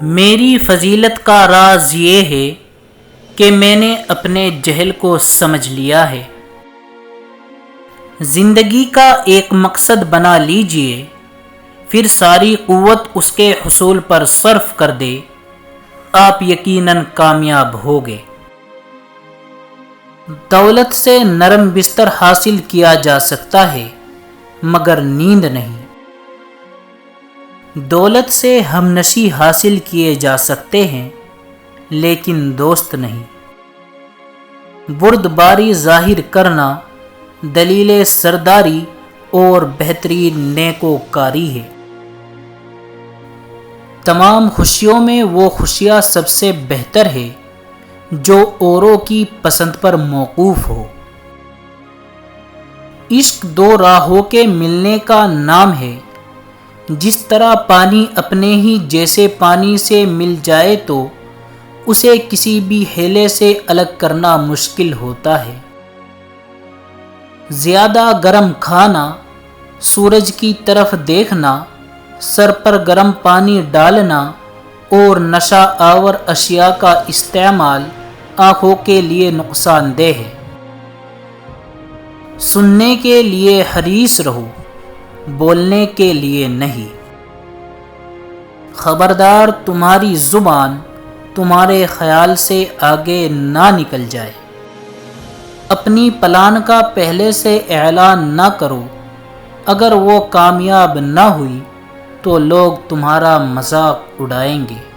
میری فضیلت کا راز یہ ہے کہ میں نے اپنے جہل کو سمجھ لیا ہے۔ زندگی کا ایک مقصد بنا لیجئے، پھر ساری قوت اس کے حصول پر صرف کر دے، آپ یقیناً کامیاب ہوگے۔ دولت سے نرم بستر حاصل کیا جا سکتا ہے مگر نیند نہیں۔ دولت سے ہمنشی حاصل کیے جا سکتے ہیں لیکن دوست نہیں۔ بردباری ظاہر کرنا دلیل سرداری اور بہترین نیکوکاری ہے۔ تمام خوشیوں میں وہ خوشیاں سب سے بہتر ہے جو اوروں کی پسند پر موقوف ہو۔ عشق دو راہوں کے ملنے کا نام ہے۔ جس طرح پانی اپنے ہی جیسے پانی سے مل جائے تو اسے کسی بھی ہیلے سے الگ کرنا مشکل ہوتا ہے۔ زیادہ گرم کھانا، سورج کی طرف دیکھنا، سر پر گرم پانی ڈالنا اور نشہ آور اشیاء کا استعمال آنکھوں کے لیے نقصان دہ ہے۔ سننے کے لیے حریص رہو، بولنے کے لیے نہیں۔ خبردار تمہاری زبان تمہارے خیال سے آگے نہ نکل جائے۔ اپنی پلان کا پہلے سے اعلان نہ کرو، اگر وہ کامیاب نہ ہوئی تو لوگ تمہارا مذاق اڑائیں گے۔